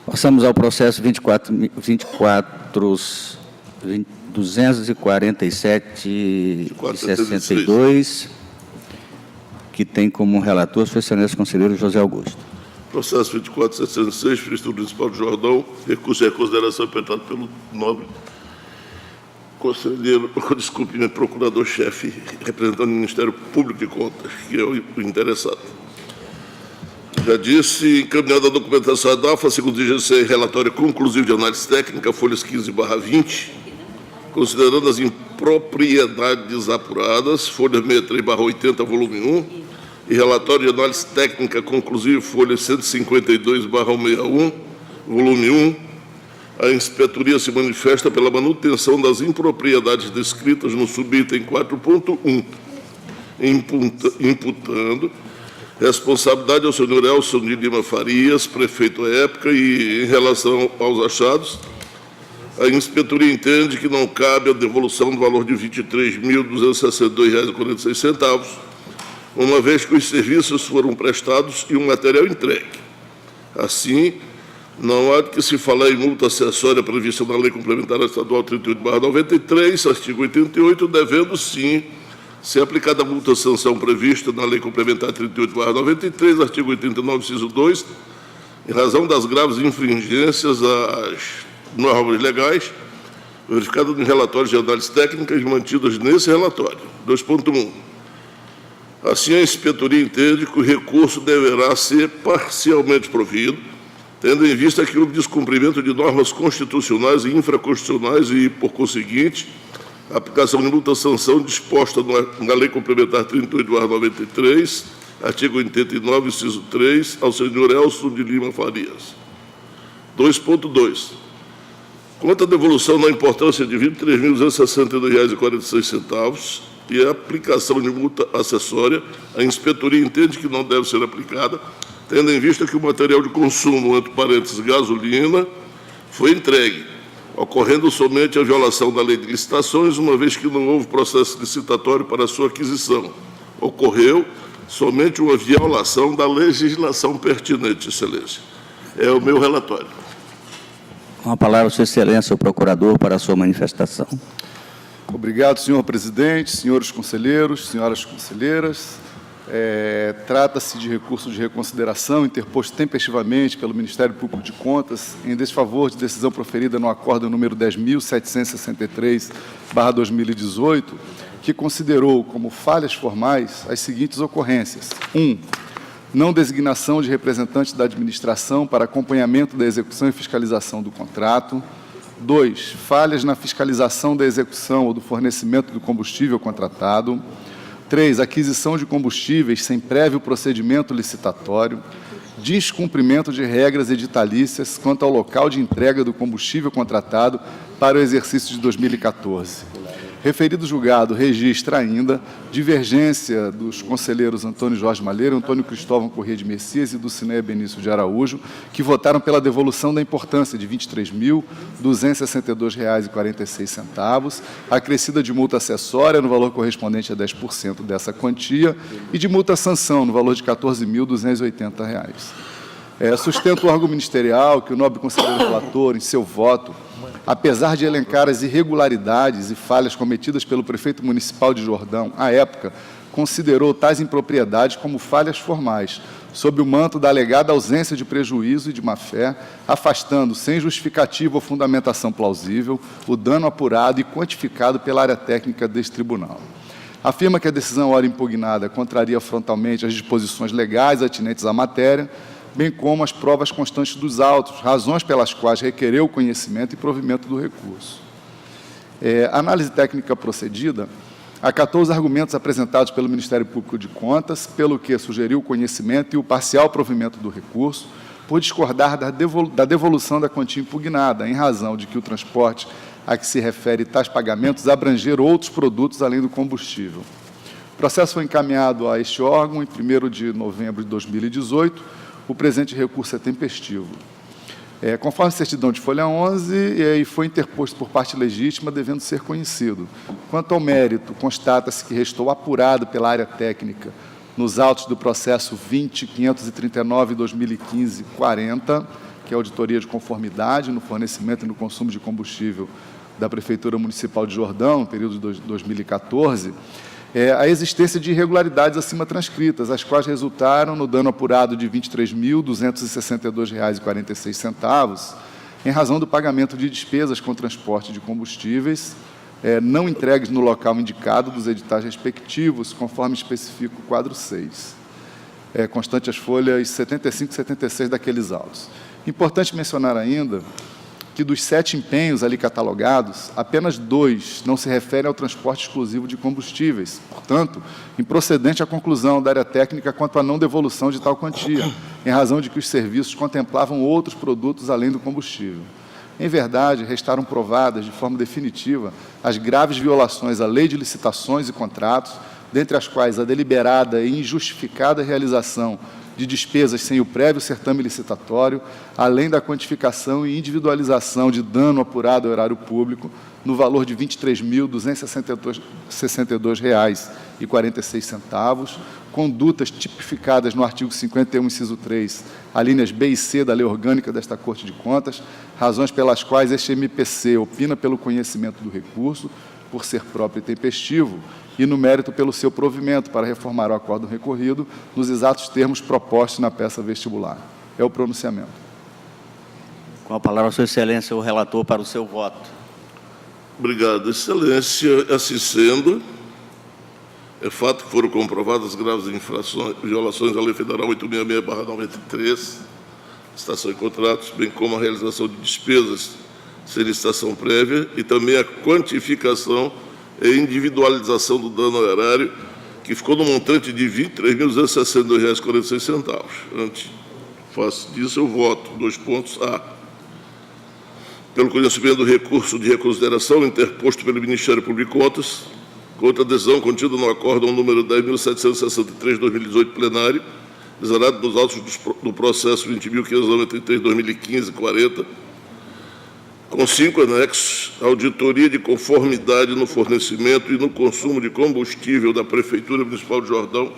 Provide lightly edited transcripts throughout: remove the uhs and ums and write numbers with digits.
Passamos ao processo 247/62, que tem como relator o senhor excelência conselheiro José Augusto. Processo 24.706, Ministro Municipal de Jordão, recurso de reconsideração apresentado pelo nobre conselheiro, desculpe, procurador-chefe, representante do Ministério Público de Contas, que é o interessado. Já disse, encaminhada a documentação ADAFA, segundo o IGC, relatório conclusivo de análise técnica, folhas 15/20, considerando as impropriedades apuradas, folha 63/80, volume 1, e relatório de análise técnica conclusiva, folha 152/61, volume 1, a inspetoria se manifesta pela manutenção das impropriedades descritas no subitem 4.1, imputando responsabilidade ao senhor Elson de Lima Farias, prefeito à época, e em relação aos achados, a inspetoria entende que não cabe a devolução do valor de R$ 23.262,46, uma vez que os serviços foram prestados e o material entregue. Assim, não há de que se falar em multa acessória prevista na Lei Complementar Estadual 38/93, artigo 88, devendo, sim, ser aplicada a multa-sanção prevista na Lei Complementar 38/93, artigo 89, inciso 2, em razão das graves infringências às normas legais, verificadas em relatórios de análise técnica e mantidas nesse relatório. 2.1. Assim, a inspetoria entende que o recurso deverá ser parcialmente provido, tendo em vista que o descumprimento de normas constitucionais e infraconstitucionais e, por conseguinte, a aplicação de multa-sanção disposta na Lei Complementar 38/93, artigo 89, inciso 3, ao senhor Elson de Lima Farias. 2.2. Quanto à devolução na importância de R$ 23.262,46 e a aplicação de multa acessória, a inspetoria entende que não deve ser aplicada, tendo em vista que o material de consumo, entre parênteses, gasolina, foi entregue, ocorrendo somente a violação da lei de licitações, uma vez que não houve processo licitatório para sua aquisição. Ocorreu somente uma violação da legislação pertinente, excelência. É o meu relatório. Com a palavra, sua excelência, o procurador, para a sua manifestação. Obrigado, senhor presidente, senhores conselheiros, senhoras conselheiras. Trata-se de recurso de reconsideração interposto tempestivamente pelo Ministério Público de Contas em desfavor de decisão proferida no acórdão número 10.763/2018, que considerou como falhas formais as seguintes ocorrências. 1. Não designação de representante da administração para acompanhamento da execução e fiscalização do contrato. 2. Falhas na fiscalização da execução ou do fornecimento do combustível contratado. 3. Aquisição de combustíveis sem prévio procedimento licitatório. Descumprimento de regras editalícias quanto ao local de entrega do combustível contratado para o exercício de 2014. Referido julgado registra ainda divergência dos conselheiros Antônio Jorge Malheiro, Antônio Cristóvão Corrêa de Messias e Dulcineia Benício de Araújo, que votaram pela devolução da importância de R$ 23.262,46, acrescida de multa acessória no valor correspondente a 10% dessa quantia e de multa-sanção no valor de R$ 14.280. Sustento o órgão ministerial que o nobre conselheiro relator, em seu voto, apesar de elencar as irregularidades e falhas cometidas pelo prefeito municipal de Jordão, à época, considerou tais impropriedades como falhas formais, sob o manto da alegada ausência de prejuízo e de má-fé, afastando, sem justificativa ou fundamentação plausível, o dano apurado e quantificado pela área técnica deste tribunal. Afirma que a decisão ora impugnada contraria frontalmente as disposições legais atinentes à matéria, bem como as provas constantes dos autos, razões pelas quais requereu o conhecimento e provimento do recurso. A análise técnica procedida acatou os argumentos apresentados pelo Ministério Público de Contas, pelo que sugeriu o conhecimento e o parcial provimento do recurso, por discordar da devolução da quantia impugnada, em razão de que o transporte a que se refere tais pagamentos abranger outros produtos além do combustível. O processo foi encaminhado a este órgão em 1º de novembro de 2018, o presente recurso é tempestivo. Conforme certidão de folha 11, foi interposto por parte legítima, devendo ser conhecido. Quanto ao mérito, constata-se que restou apurado pela área técnica nos autos do processo 20.539/2015-40, que é a auditoria de conformidade no fornecimento e no consumo de combustível da Prefeitura Municipal de Jordão, no período de 2014, a existência de irregularidades acima transcritas, as quais resultaram no dano apurado de R$ 23.262,46, em razão do pagamento de despesas com transporte de combustíveis não entregues no local indicado dos editais respectivos, conforme especifica o quadro 6, constante as folhas 75 e 76 daqueles autos. Importante mencionar ainda que dos 7 empenhos ali catalogados, apenas 2 não se referem ao transporte exclusivo de combustíveis. Portanto, improcedente a conclusão da área técnica quanto à não devolução de tal quantia, em razão de que os serviços contemplavam outros produtos além do combustível. Em verdade, restaram provadas de forma definitiva as graves violações à Lei de Licitações e Contratos, dentre as quais a deliberada e injustificada realização de despesas sem o prévio certame licitatório, além da quantificação e individualização de dano apurado ao erário público no valor de R$ 23.262,46, condutas tipificadas no artigo 51, inciso 3, alíneas B e C da Lei Orgânica desta Corte de Contas, razões pelas quais este MPC opina pelo conhecimento do recurso, por ser próprio e tempestivo, e no mérito pelo seu provimento para reformar o acórdão recorrido nos exatos termos propostos na peça vestibular. É o pronunciamento. Com a palavra, Sua Excelência, o relator, para o seu voto. Obrigado, Excelência. Assim sendo, é fato que foram comprovadas graves infrações, violações à Lei Federal 866/93, licitação e contratos, bem como a realização de despesas sem licitação prévia e também a quantificação e individualização do dano ao erário, que ficou no montante de R$ 23.262,46. Antes disso, eu voto. 2 pontos. A. Pelo conhecimento do recurso de reconsideração interposto pelo Ministério Público de Contas, contra a adesão contida no acórdão número 10.763/2018 plenário, exarado nos autos do processo 20.593/2015-40, com 5 anexos, auditoria de conformidade no fornecimento e no consumo de combustível da Prefeitura Municipal de Jordão,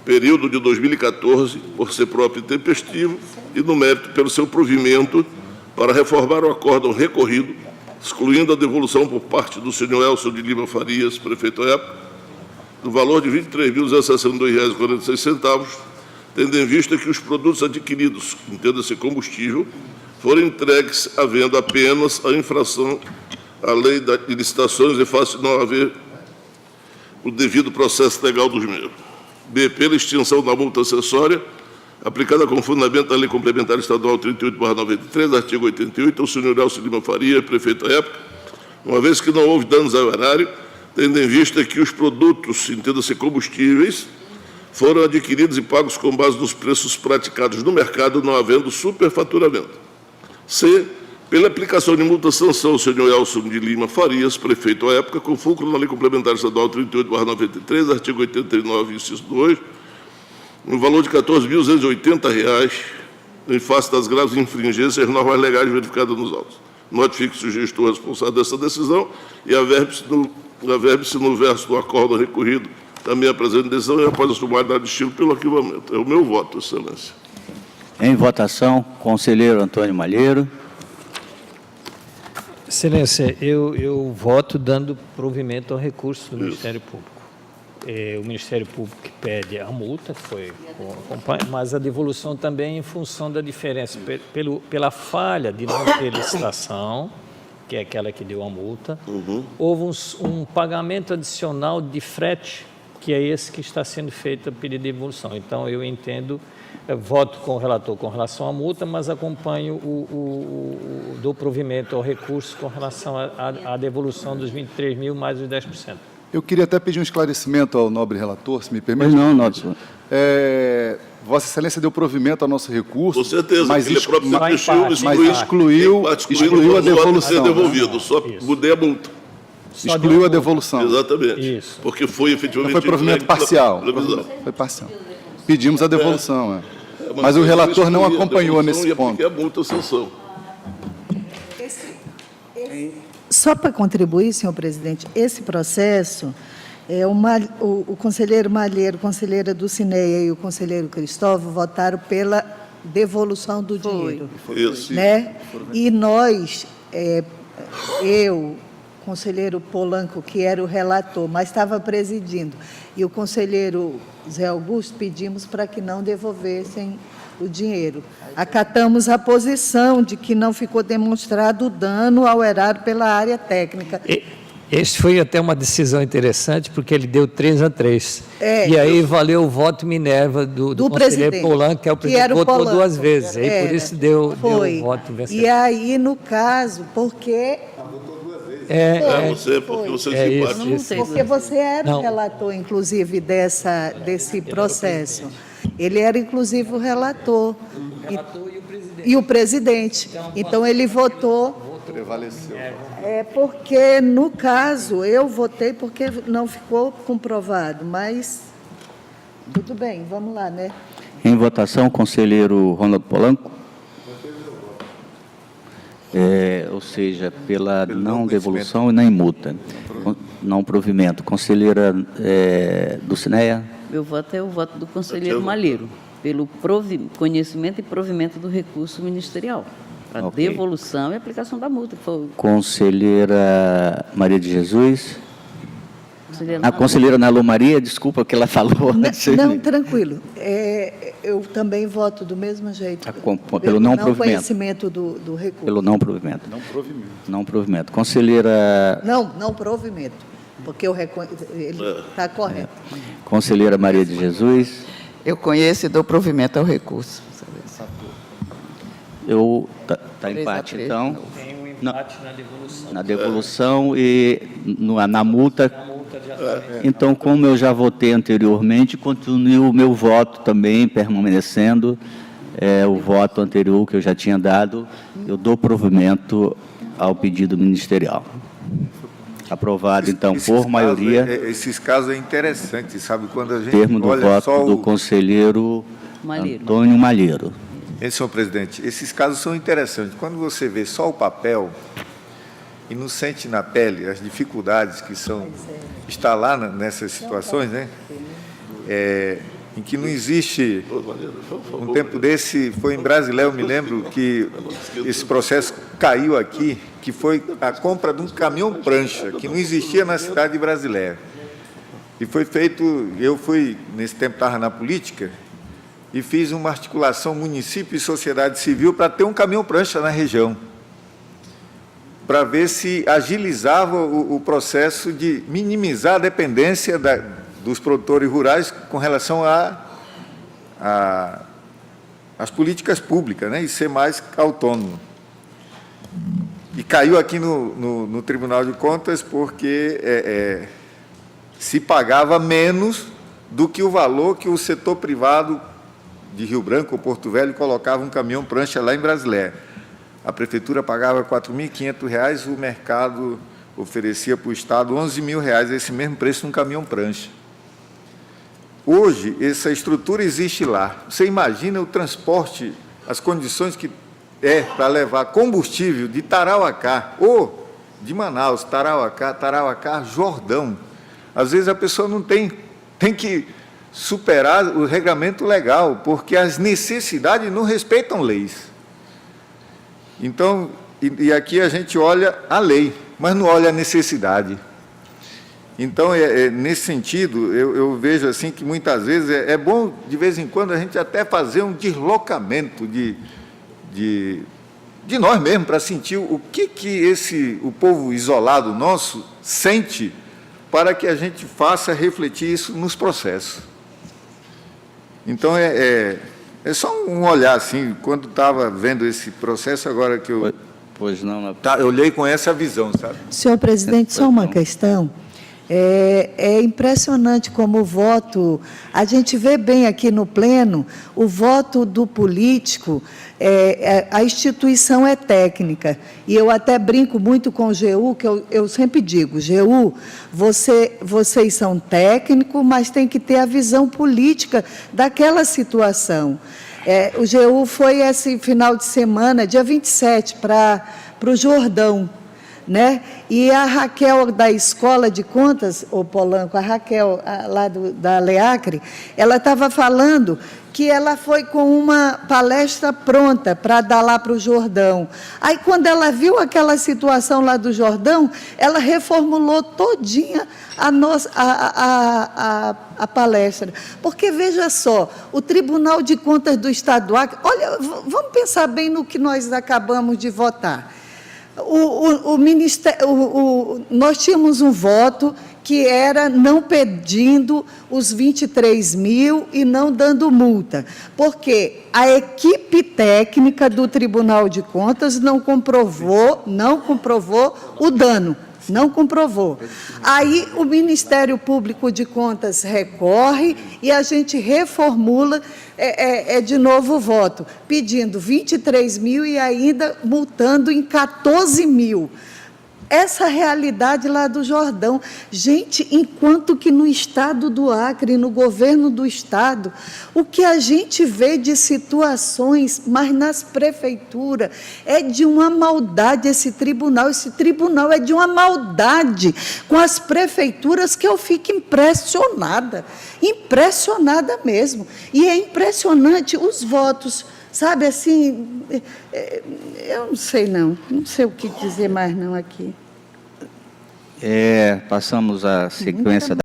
período de 2014, por ser próprio e tempestivo, e no mérito pelo seu provimento para reformar o acórdão recorrido, excluindo a devolução por parte do senhor Elson de Lima Farias, prefeito à época, do valor de R$ 23.062,46, tendo em vista que os produtos adquiridos, entenda-se combustível, foram entregues havendo apenas a infração à lei de licitações e fácil não haver o devido processo legal dos mesmos. B. Pela extinção da multa acessória, aplicada com fundamento da Lei Complementar Estadual 38/93, artigo 88, ao senhor Elcio Lima Faria, prefeito à época, uma vez que não houve danos ao erário, tendo em vista que os produtos, entenda-se combustíveis, foram adquiridos e pagos com base nos preços praticados no mercado, não havendo superfaturamento. C. Pela aplicação de multa-sanção ao senhor Elson de Lima Farias, prefeito à época, com fulcro na Lei Complementar Estadual 38/93, artigo 89, inciso 2, no valor de R$ 14.280, em face das graves infringências normas legais verificadas nos autos. Notifique-se o gestor responsável dessa decisão e averbe-se no verso do acórdão recorrido também a presente decisão e após a sumaridade de estilo pelo arquivamento. É o meu voto, Excelência. Em votação, conselheiro Antônio Malheiro. Excelência, eu voto dando provimento ao recurso do Ministério Público. O Ministério Público que pede a multa, mas a devolução também em função da diferença, pela falha de não ter licitação, que é aquela que deu a multa, houve um pagamento adicional de frete, que é esse que está sendo feito a pedido de devolução. Então, eu entendo, voto com o relator com relação à multa, mas acompanho do provimento ao recurso com relação à devolução dos 23 mil mais os 10%. Eu queria até pedir um esclarecimento ao nobre relator, se me permite. Pois não, nobre. Vossa Excelência deu provimento ao nosso recurso. Com certeza, mas ele é próprio excluiu a devolução. Devolvido, só mudei a multa. Excluiu a devolução. Exatamente. Isso. Porque foi efetivamente... Não foi provimento parcial. Foi parcial. Pedimos a devolução. Mas o relator não acompanhou nesse ponto. A multa a sanção. Só para contribuir, senhor presidente, esse processo, o conselheiro Malheiro, conselheira Dulcineia e o conselheiro Cristóvão votaram pela devolução do dinheiro. Isso. Né? E nós, eu, conselheiro Polanco, que era o relator, mas estava presidindo, e o conselheiro Zé Augusto, pedimos para que não devolvessem o dinheiro. Acatamos a posição de que não ficou demonstrado dano ao erário pela área técnica. Esse foi até uma decisão interessante, porque ele deu 3-3. E aí valeu o voto Minerva do conselheiro Polanco, que é o presidente, que votou Polanco. 2 vezes. Aí por isso deu o voto vencedor. E aí, no caso, porque... Porque você simpatiza. Porque você era o relator, inclusive, desse processo. Ele era, inclusive, o relator. E o presidente. Então, ele votou. Prevaleceu. Porque, no caso, eu votei porque não ficou comprovado, mas tudo bem, vamos lá, né? Em votação, conselheiro Ronaldo Polanco. Ou seja, pela não devolução e nem multa. Não provimento. Conselheira Dulcineia. Meu voto é o voto do conselheiro Malheiro, pelo conhecimento e provimento do recurso ministerial, para devolução e aplicação da multa. Que foi... Conselheira Maria de Jesus. A conselheira Nalu Maria, desculpa que ela falou. Não, tranquilo. Eu também voto do mesmo jeito. Pelo não provimento. Conhecimento do recurso. Pelo não provimento. Não provimento. Não provimento. Conselheira... Não provimento, porque ele está correto. Conselheira Maria de Jesus. Eu conheço e dou provimento ao recurso. Está empate, então. Tem um empate na devolução. Na devolução e na multa. Então, como eu já votei anteriormente, continuo o meu voto também permanecendo, o voto anterior que eu já tinha dado, eu dou provimento ao pedido ministerial. Aprovado, então, por maioria. Esses casos é interessante, sabe? Quando a gente termo do olha voto só do conselheiro Antônio Malheiro. Senhor presidente, esses casos são interessantes. Quando você vê só o papel e não sente na pele as dificuldades que está lá nessas situações, né? Em que não existe... Um tempo desse, foi em Brasileiro, eu me lembro que esse processo caiu aqui, que foi a compra de um caminhão-prancha, que não existia na cidade de Brasileiro. E foi feito... Eu fui, nesse tempo, estava na política, e fiz uma articulação município e sociedade civil para ter um caminhão-prancha na região, para ver se agilizava o processo de minimizar a dependência dos produtores rurais com relação às políticas públicas, né, e ser mais autônomo. E caiu aqui no Tribunal de Contas porque se pagava menos do que o valor que o setor privado de Rio Branco ou Porto Velho colocava um caminhão-prancha lá em Brasileiro. A prefeitura pagava R$ 4.500, o mercado oferecia para o Estado R$ 11.000, esse mesmo preço num caminhão-prancha. Hoje, essa estrutura existe lá. Você imagina o transporte, as condições que para levar combustível de Tarauacá, ou de Manaus, Tarauacá, Jordão. Às vezes a pessoa não tem que superar o regramento legal, porque as necessidades não respeitam leis. Então, e aqui a gente olha a lei, mas não olha a necessidade. Então, nesse sentido, eu vejo assim que muitas vezes é bom, de vez em quando, a gente até fazer um deslocamento de nós mesmos, para sentir o que o povo isolado nosso sente, para que a gente faça refletir isso nos processos. Então, é só um olhar, assim, quando estava vendo esse processo, agora que eu... Pois não. Eu olhei com essa visão, sabe? Senhor presidente, só uma questão. É impressionante como o voto... A gente vê bem aqui no pleno, o voto do político, a instituição é técnica. E eu até brinco muito com o GU, que eu sempre digo, GU, vocês são técnicos, mas tem que ter a visão política daquela situação. O GU foi esse final de semana, dia 27, para o Jordão, né? E a Raquel da Escola de Contas, o Polanco, a Raquel lá da Leacre, ela estava falando que ela foi com uma palestra pronta para dar lá para o Jordão. Aí, quando ela viu aquela situação lá do Jordão, ela reformulou todinha a palestra. Porque, veja só, o Tribunal de Contas do Estado do Acre, olha, vamos pensar bem no que nós acabamos de votar. Nós tínhamos um voto que era não pedindo os 23 mil e não dando multa, porque a equipe técnica do Tribunal de Contas não comprovou o dano, não comprovou. Aí o Ministério Público de Contas recorre e a gente reformula de novo o voto, pedindo 23 mil e ainda multando em 14 mil. Essa realidade lá do Jordão. Gente, enquanto que no Estado do Acre, no governo do Estado, o que a gente vê de situações, mas nas prefeituras, é de uma maldade esse tribunal é de uma maldade com as prefeituras que eu fico impressionada mesmo. E é impressionante os votos. Sabe, assim, eu não sei o que dizer mais não aqui. Passamos a sequência da